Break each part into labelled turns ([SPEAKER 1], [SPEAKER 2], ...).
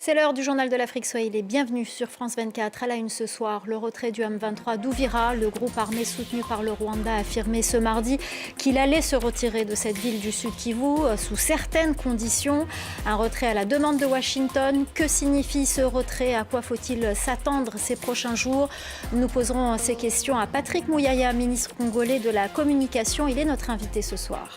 [SPEAKER 1] C'est l'heure du journal de l'Afrique Swahili. Bienvenue sur France 24. À la une ce soir, le retrait du M23 d'Ouvira. Le groupe armé soutenu par le Rwanda a affirmé ce mardi qu'il allait se retirer de cette ville du Sud Kivu sous certaines conditions. Un retrait à la demande de Washington. Que signifie ce retrait? À quoi faut-il s'attendre ces prochains jours? Nous poserons ces questions à Patrick Mouyaya, ministre congolais de la communication. Il est notre invité ce soir.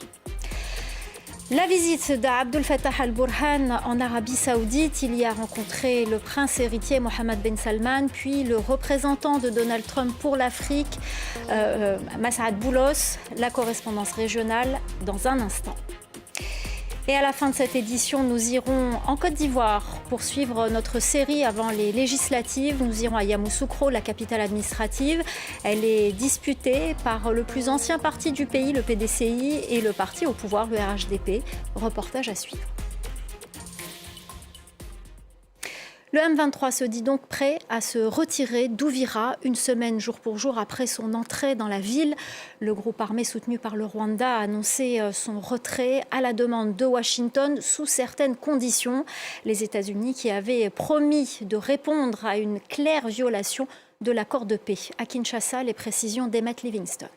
[SPEAKER 1] La visite d'Abdel Fattah al-Burhan en Arabie Saoudite, il y a rencontré le prince héritier Mohammed Ben Salman, puis le représentant de Donald Trump pour l'Afrique, Massaad Boulos, la correspondance régionale dans un instant. Et à la fin de cette édition, nous irons en Côte d'Ivoire pour suivre notre série avant les législatives. Nous irons à Yamoussoukro, la capitale administrative. Elle est disputée par le plus ancien parti du pays, le PDCI, et le parti au pouvoir, le RHDP. Reportage à suivre. Le M23 se dit donc prêt à se retirer d'Ouvira une semaine jour pour jour après son entrée dans la ville. Le groupe armé soutenu par le Rwanda a annoncé son retrait à la demande de Washington sous certaines conditions. Les États-Unis qui avaient promis de répondre à une claire violation de l'accord de paix. À Kinshasa, les précisions d'Emmett Livingston.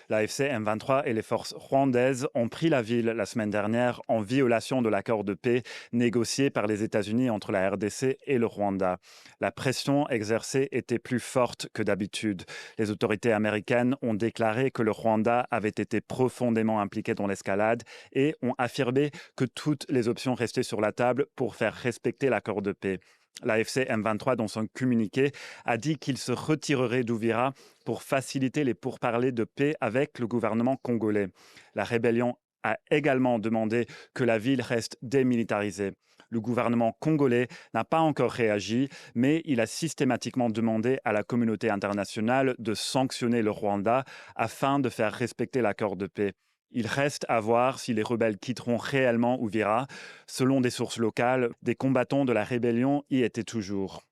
[SPEAKER 2] L'AFC M23 et les forces rwandaises ont pris la ville la semaine dernière en violation de l'accord de paix négocié par les États-Unis entre la RDC et le Rwanda. La pression exercée était plus forte que d'habitude. Les autorités américaines ont déclaré que le Rwanda avait été profondément impliqué dans l'escalade et ont affirmé que toutes les options restaient sur la table pour faire respecter l'accord de paix. L'AFC M23, dans son communiqué, a dit qu'il se retirerait d'Ouvira pour faciliter les pourparlers de paix avec le gouvernement congolais. La rébellion a également demandé que la ville reste démilitarisée. Le gouvernement congolais n'a pas encore réagi, mais il a systématiquement demandé à la communauté internationale de sanctionner le Rwanda afin de faire respecter l'accord de paix. Il reste à voir si les rebelles quitteront réellement Ouvira. Selon des sources locales, des combattants de la rébellion y étaient toujours.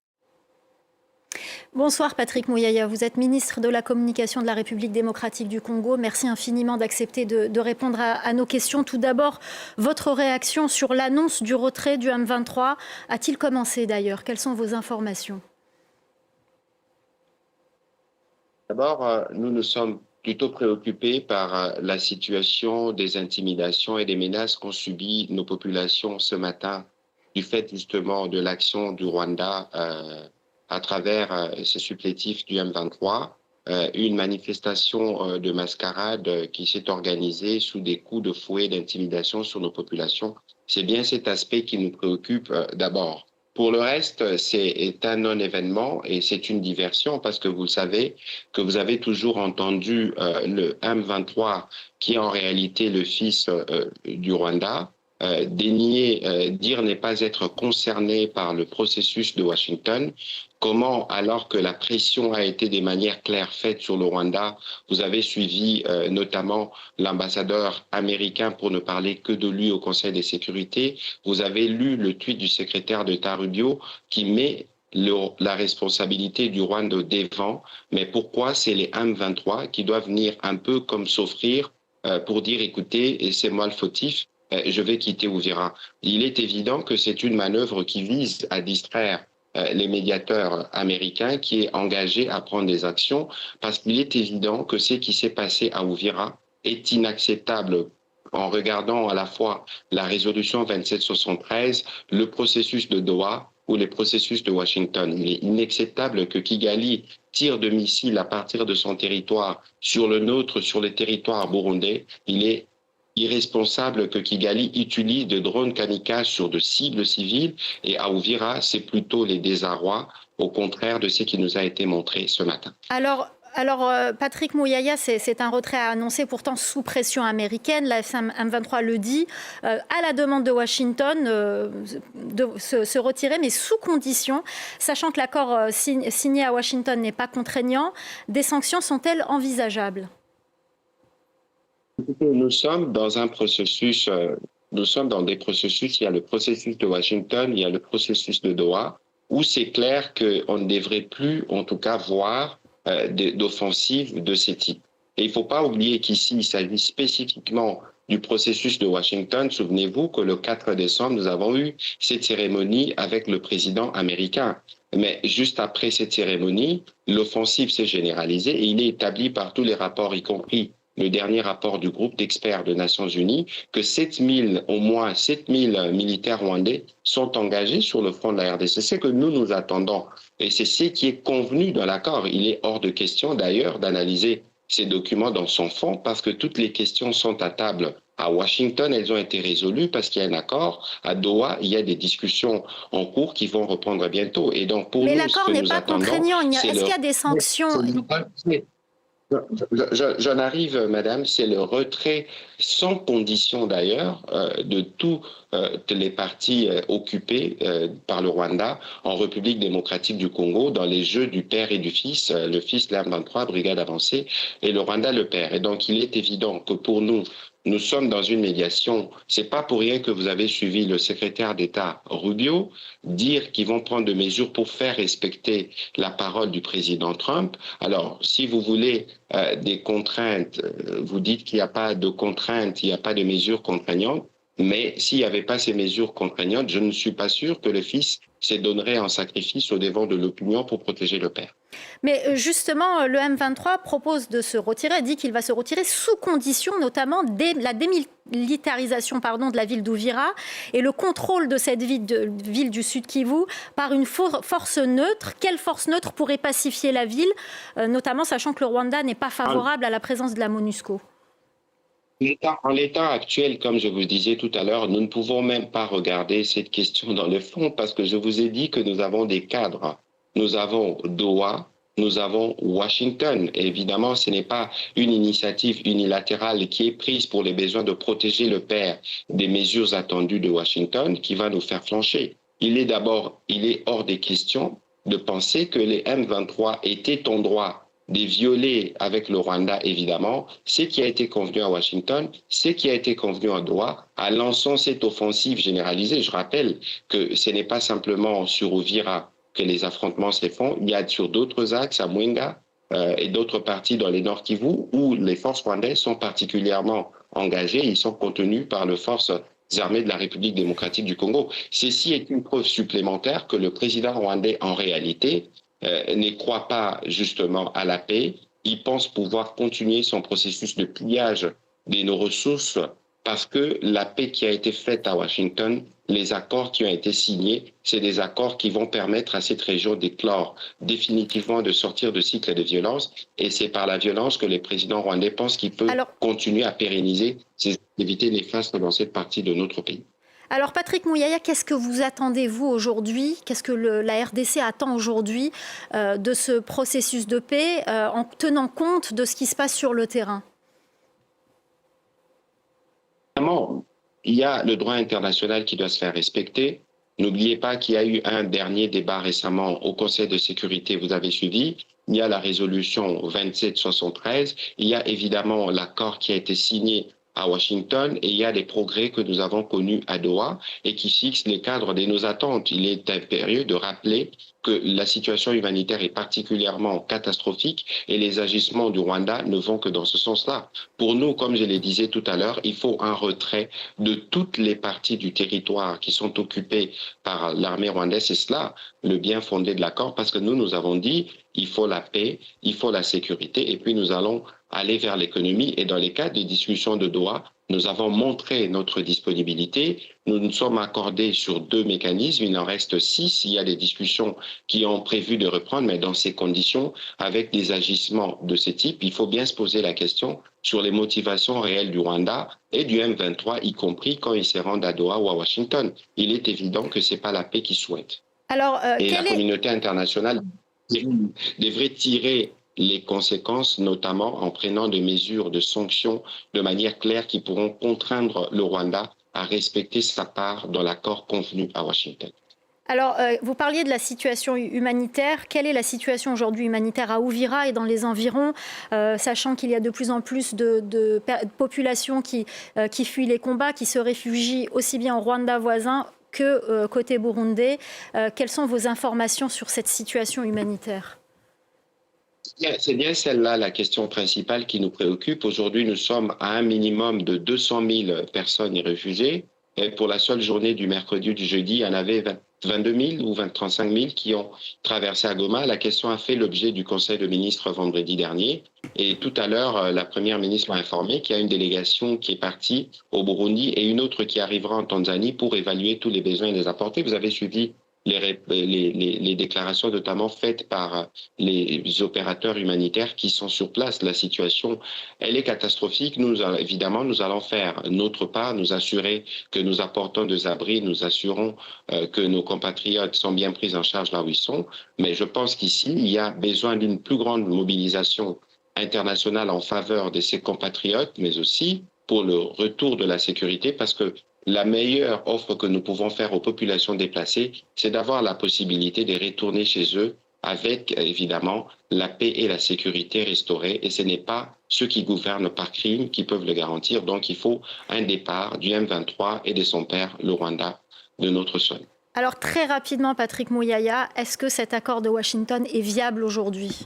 [SPEAKER 1] Bonsoir Patrick Mouyaya, vous êtes ministre de la Communication de la République démocratique du Congo. Merci infiniment d'accepter de répondre à nos questions. Tout d'abord, votre réaction sur l'annonce du retrait du M23 a-t-il commencé d'ailleurs? Quelles sont vos informations?
[SPEAKER 3] D'abord, nous sommes plutôt préoccupés par la situation des intimidations et des menaces qu'ont subies nos populations ce matin du fait justement de l'action du Rwanda à travers ces supplétifs du M23, une manifestation de mascarade qui s'est organisée sous des coups de fouet d'intimidation sur nos populations. C'est bien cet aspect qui nous préoccupe d'abord. Pour le reste, c'est un non-événement et c'est une diversion parce que vous savez que vous avez toujours entendu le M23, qui est en réalité le fils du Rwanda, dénier, dire ne pas être concerné par le processus de Washington. Comment, alors que la pression a été de manière claire faite sur le Rwanda, vous avez suivi notamment l'ambassadeur américain, pour ne parler que de lui au Conseil de sécurité. Vous avez lu le tweet du secrétaire d'État Rubio qui met la responsabilité du Rwanda devant. Mais pourquoi c'est les M23 qui doivent venir un peu comme s'offrir pour dire écoutez, et c'est moi le fautif, je vais quitter Ouvira. Il est évident que c'est une manœuvre qui vise à distraire les médiateurs américains, qui est engagé à prendre des actions, parce qu'il est évident que ce qui s'est passé à Ouvira est inacceptable en regardant à la fois la résolution 2773, le processus de Doha ou les processus de Washington. Il est inacceptable que Kigali tire de missiles à partir de son territoire sur le nôtre, sur les territoires burundais. Il est irresponsable que Kigali utilise des drones kamikazes sur de cibles civiles, et à Ouvira, c'est plutôt les désarrois, au contraire de ce qui nous a été montré ce matin.
[SPEAKER 1] Alors, Patrick Mouyaya, c'est un retrait à annoncer pourtant sous pression américaine. La M23 le dit, à la demande de Washington, de se retirer, mais sous condition, sachant que l'accord signé à Washington n'est pas contraignant. Des sanctions sont-elles envisageables?
[SPEAKER 3] Nous sommes dans un processus, nous sommes dans des processus, il y a le processus de Washington, il y a le processus de Doha, où c'est clair qu'on ne devrait plus, en tout cas, voir d'offensives de ce type. Et il ne faut pas oublier qu'ici, il s'agit spécifiquement du processus de Washington. Souvenez-vous que le 4 décembre, nous avons eu cette cérémonie avec le président américain. Mais juste après cette cérémonie, l'offensive s'est généralisée et il est établi par tous les rapports, y compris le dernier rapport du groupe d'experts des Nations Unies, que au moins 7000 militaires rwandais sont engagés sur le front de la RDC. C'est ce que nous attendons. Et c'est ce qui est convenu dans l'accord. Il est hors de question d'ailleurs d'analyser ces documents dans son fond parce que toutes les questions sont à table. À Washington, elles ont été résolues parce qu'il y a un accord. À Doha, il y a des discussions en cours qui vont reprendre bientôt. Et donc, pour
[SPEAKER 1] Mais
[SPEAKER 3] nous,
[SPEAKER 1] l'accord n'est pas contraignant. Est-ce qu'il y a des sanctions?
[SPEAKER 3] J'en arrive, madame, c'est le retrait sans condition d'ailleurs de toutes les parties occupées par le Rwanda en République démocratique du Congo dans les jeux du père et du fils, le fils de l'M23, brigade avancée, et le Rwanda le père. Et donc il est évident que pour nous, nous sommes dans une médiation. C'est pas pour rien que vous avez suivi le secrétaire d'État Rubio dire qu'ils vont prendre des mesures pour faire respecter la parole du président Trump. Alors, si vous voulez des contraintes, vous dites qu'il n'y a pas de contraintes, il n'y a pas de mesures contraignantes. Mais s'il n'y avait pas ces mesures contraignantes, je ne suis pas sûr que le fils se donnerait en sacrifice au devant de l'opinion pour protéger le père.
[SPEAKER 1] Mais justement, le M23 propose de se retirer, dit qu'il va se retirer sous condition, notamment la démilitarisation de la ville d'Uvira et le contrôle de cette ville du Sud Kivu par une force neutre. Quelle force neutre pourrait pacifier la ville, notamment sachant que le Rwanda n'est pas favorable à la présence de la MONUSCO?
[SPEAKER 3] En l'état actuel, comme je vous disais tout à l'heure, nous ne pouvons même pas regarder cette question dans le fond parce que je vous ai dit que nous avons des cadres. Nous avons Doha, nous avons Washington. Et évidemment, ce n'est pas une initiative unilatérale qui est prise pour les besoins de protéger le père des mesures attendues de Washington qui va nous faire flancher. Il est hors des questions de penser que les M23 étaient en droit de violer avec le Rwanda, évidemment, ce qui a été convenu à Washington, ce qui a été convenu à Doha, en lançant cette offensive généralisée. Je rappelle que ce n'est pas simplement sur Uvira que les affrontements se font, il y a sur d'autres axes, à Mwenga et d'autres parties dans les Nord Kivu, où les forces rwandaises sont particulièrement engagées, ils sont contenus par les forces armées de la République démocratique du Congo. Ceci est une preuve supplémentaire que le président rwandais, en réalité, ne croit pas justement à la paix. Il pense pouvoir continuer son processus de pillage de nos ressources parce que la paix qui a été faite à Washington, les accords qui ont été signés, c'est des accords qui vont permettre à cette région d'éclore définitivement de sortir de cycle de violence. Et c'est par la violence que le président rwandais pense qu'il peut continuer à pérenniser ses activités néfastes dans cette partie de notre pays.
[SPEAKER 1] Alors Patrick Mouyaya, qu'est-ce que vous attendez vous aujourd'hui? Qu'est-ce que la RDC attend aujourd'hui de ce processus de paix en tenant compte de ce qui se passe sur le terrain?
[SPEAKER 3] Évidemment, il y a le droit international qui doit se faire respecter. N'oubliez pas qu'il y a eu un dernier débat récemment au Conseil de sécurité, vous avez suivi. Il y a la résolution 2773. Il y a évidemment l'accord qui a été signé à Washington et il y a des progrès que nous avons connus à Doha et qui fixent les cadres de nos attentes. Il est impérieux de rappeler que la situation humanitaire est particulièrement catastrophique et les agissements du Rwanda ne vont que dans ce sens-là. Pour nous, comme je le disais tout à l'heure, il faut un retrait de toutes les parties du territoire qui sont occupées par l'armée rwandaise. C'est cela le bien fondé de l'accord parce que nous avons dit il faut la paix, il faut la sécurité et puis nous allons aller vers l'économie. Et dans les cadres des discussions de Doha, nous avons montré notre disponibilité. Nous nous sommes accordés sur 2 mécanismes. Il en reste 6. Il y a des discussions qui ont prévu de reprendre, mais dans ces conditions, avec des agissements de ce type, il faut bien se poser la question sur les motivations réelles du Rwanda et du M23, y compris quand ils se rendent à Doha ou à Washington. Il est évident que ce n'est pas la paix qu'ils souhaitent.
[SPEAKER 1] Alors,
[SPEAKER 3] et la communauté internationale devrait tirer les conséquences, notamment en prenant des mesures de sanctions de manière claire qui pourront contraindre le Rwanda à respecter sa part dans l'accord convenu à Washington.
[SPEAKER 1] Alors, vous parliez de la situation humanitaire. Quelle est la situation aujourd'hui humanitaire à Uvira et dans les environs, sachant qu'il y a de plus en plus de populations qui fuient les combats, qui se réfugient aussi bien au Rwanda voisin que côté burundais. Quelles sont vos informations sur cette situation humanitaire ?
[SPEAKER 3] C'est bien celle-là la question principale qui nous préoccupe. Aujourd'hui, nous sommes à un minimum de 200 000 personnes et réfugiés. Et pour la seule journée du mercredi ou du jeudi, il y en avait 22 000 ou 35 000 qui ont traversé à Goma. La question a fait l'objet du Conseil de ministres vendredi dernier. Et tout à l'heure, la Première ministre m'a informé qu'il y a une délégation qui est partie au Burundi et une autre qui arrivera en Tanzanie pour évaluer tous les besoins et les apporter. Vous avez suivi les déclarations notamment faites par les opérateurs humanitaires qui sont sur place. La situation, elle est catastrophique. Évidemment, nous allons faire notre part, nous assurer que nous apportons des abris, nous assurons que nos compatriotes sont bien pris en charge là où ils sont. Mais je pense qu'ici, il y a besoin d'une plus grande mobilisation internationale en faveur de ces compatriotes, mais aussi pour le retour de la sécurité, parce que la meilleure offre que nous pouvons faire aux populations déplacées, c'est d'avoir la possibilité de retourner chez eux avec, évidemment, la paix et la sécurité restaurées. Et ce n'est pas ceux qui gouvernent par crime qui peuvent le garantir. Donc, il faut un départ du M23 et de son père, le Rwanda, de notre sol.
[SPEAKER 1] Alors, très rapidement, Patrick Mouyaya, est-ce que cet accord de Washington est viable aujourd'hui ?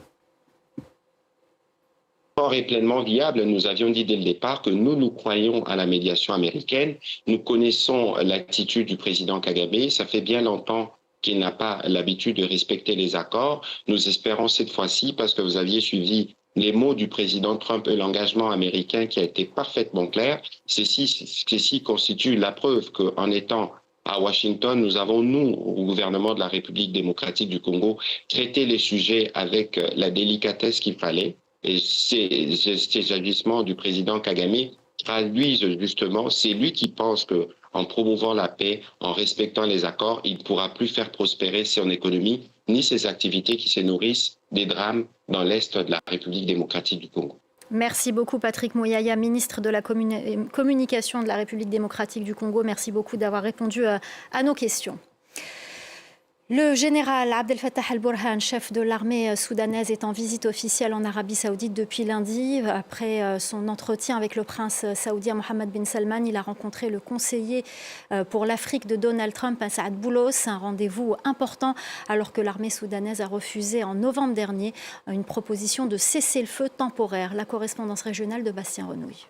[SPEAKER 3] Est pleinement viable. Nous avions dit dès le départ que nous croyons à la médiation américaine. Nous connaissons l'attitude du président Kagame. Ça fait bien longtemps qu'il n'a pas l'habitude de respecter les accords. Nous espérons cette fois-ci, parce que vous aviez suivi les mots du président Trump et l'engagement américain qui a été parfaitement clair. Ceci constitue la preuve qu'en étant à Washington, nous avons, nous, au gouvernement de la République démocratique du Congo, traité les sujets avec la délicatesse qu'il fallait. Et ces agissements du président Kagame traduisent justement, c'est lui qui pense qu'en promouvant la paix, en respectant les accords, il ne pourra plus faire prospérer son économie ni ses activités qui se nourrissent des drames dans l'Est de la République démocratique du Congo.
[SPEAKER 1] Merci beaucoup Patrick Mouyaya, ministre de la Communication de la République démocratique du Congo. Merci beaucoup d'avoir répondu à nos questions. Le général Abdel Fattah al-Burhan, chef de l'armée soudanaise, est en visite officielle en Arabie Saoudite depuis lundi. Après son entretien avec le prince saoudien Mohammed bin Salman, il a rencontré le conseiller pour l'Afrique de Donald Trump, Saad Boulos, un rendez-vous important alors que l'armée soudanaise a refusé en novembre dernier une proposition de cessez-le-feu temporaire. La correspondance régionale de Bastien Renouille.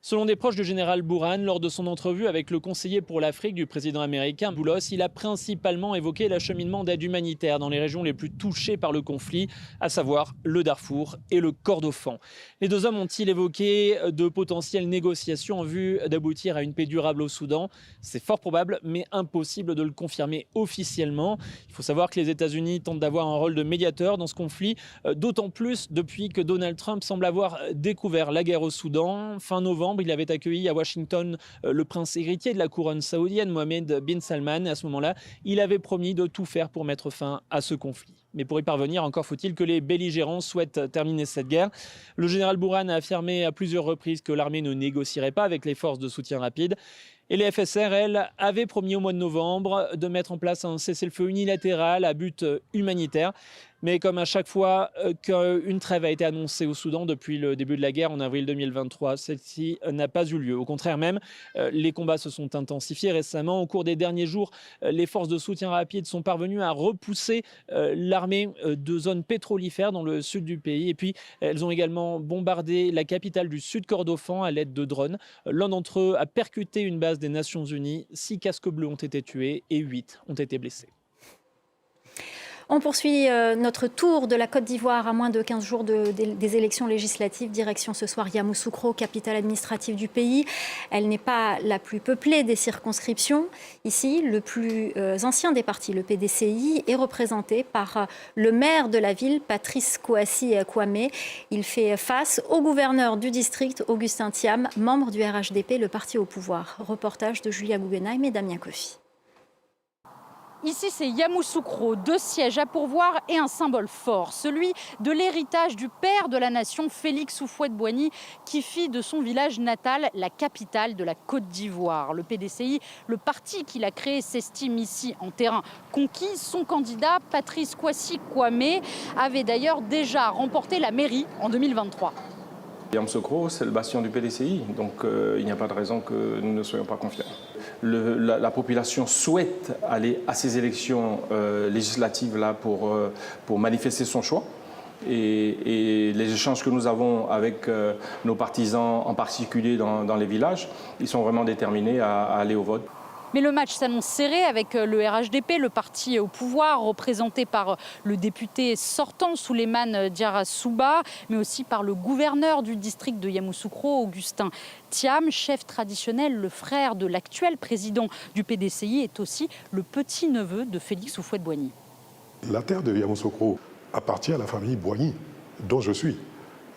[SPEAKER 4] Selon des proches du général Burhan, lors de son entrevue avec le conseiller pour l'Afrique du président américain Boulos, il a principalement évoqué l'acheminement d'aide humanitaire dans les régions les plus touchées par le conflit, à savoir le Darfour et le Kordofan. Les deux hommes ont-ils évoqué de potentielles négociations en vue d'aboutir à une paix durable au Soudan? C'est fort probable, mais impossible de le confirmer officiellement. Il faut savoir que les États-Unis tentent d'avoir un rôle de médiateur dans ce conflit, d'autant plus depuis que Donald Trump semble avoir découvert la guerre au Soudan. Fin novembre, il avait accueilli à Washington le prince héritier de la couronne saoudienne, Mohammed bin Salman. Et à ce moment-là, il avait promis de tout faire pour mettre fin à ce conflit. Mais pour y parvenir, encore faut-il que les belligérants souhaitent terminer cette guerre. Le général Burhan a affirmé à plusieurs reprises que l'armée ne négocierait pas avec les forces de soutien rapide. Et les FSR, elles, avaient promis au mois de novembre de mettre en place un cessez-le-feu unilatéral à but humanitaire. Mais comme à chaque fois qu'une trêve a été annoncée au Soudan depuis le début de la guerre en avril 2023, celle-ci n'a pas eu lieu. Au contraire même, les combats se sont intensifiés récemment. Au cours des derniers jours, les forces de soutien rapide sont parvenues à repousser l'armée de zones pétrolifères dans le sud du pays. Et puis, elles ont également bombardé la capitale du Sud Kordofan à l'aide de drones. L'un d'entre eux a percuté une base des Nations Unies. 6 casques bleus ont été tués et 8 ont été blessés.
[SPEAKER 1] On poursuit notre tour de la Côte d'Ivoire à moins de 15 jours des élections législatives. Direction ce soir Yamoussoukro, capitale administrative du pays. Elle n'est pas la plus peuplée des circonscriptions. Ici, le plus ancien des partis, le PDCI, est représenté par le maire de la ville, Patrice Kouassi Kwame. Il fait face au gouverneur du district, Augustin Thiam, membre du RHDP, le parti au pouvoir. Reportage de Julia Guggenheim et Damien Kofi.
[SPEAKER 5] Ici, c'est Yamoussoukro, 2 sièges à pourvoir et un symbole fort, celui de l'héritage du père de la nation, Félix Houphouët-Boigny, qui fit de son village natal la capitale de la Côte d'Ivoire. Le PDCI, le parti qu'il a créé, s'estime ici en terrain conquis. Son candidat, Patrice Kouassi Kwame, avait d'ailleurs déjà remporté la mairie en 2023.
[SPEAKER 6] Yamoussoukro, c'est le bastion du PDCI, donc il n'y a pas de raison que nous ne soyons pas confiants. La population souhaite aller à ces élections législatives là pour manifester son choix. Et les échanges que nous avons avec nos partisans, en particulier dans les villages, ils sont vraiment déterminés à aller au vote.
[SPEAKER 5] Mais le match s'annonce serré avec le RHDP, le parti au pouvoir, représenté par le député sortant Souleymane Diarra Souba, mais aussi par le gouverneur du district de Yamoussoukro, Augustin Thiam, chef traditionnel, le frère de l'actuel président du PDCI, est aussi le petit-neveu de Félix Houphouët-Boigny.
[SPEAKER 7] La terre de Yamoussoukro appartient à la famille Boigny, dont je suis.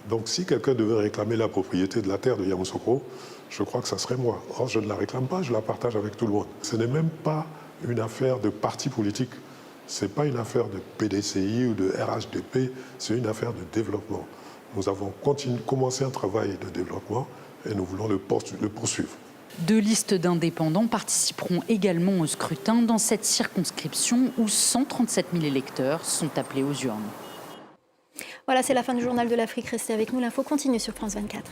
[SPEAKER 7] Donc si quelqu'un devait réclamer la propriété de la terre de Yamoussoukro, je crois que ça serait moi. Or, je ne la réclame pas, je la partage avec tout le monde. Ce n'est même pas une affaire de parti politique. Ce n'est pas une affaire de PDCI ou de RHDP, c'est une affaire de développement. Nous avons commencé un travail de développement et nous voulons le poursuivre.
[SPEAKER 5] 2 listes d'indépendants participeront également au scrutin dans cette circonscription où 137 000 électeurs sont appelés aux urnes.
[SPEAKER 1] Voilà, c'est la fin du journal de l'Afrique. Restez avec nous, l'info continue sur France 24.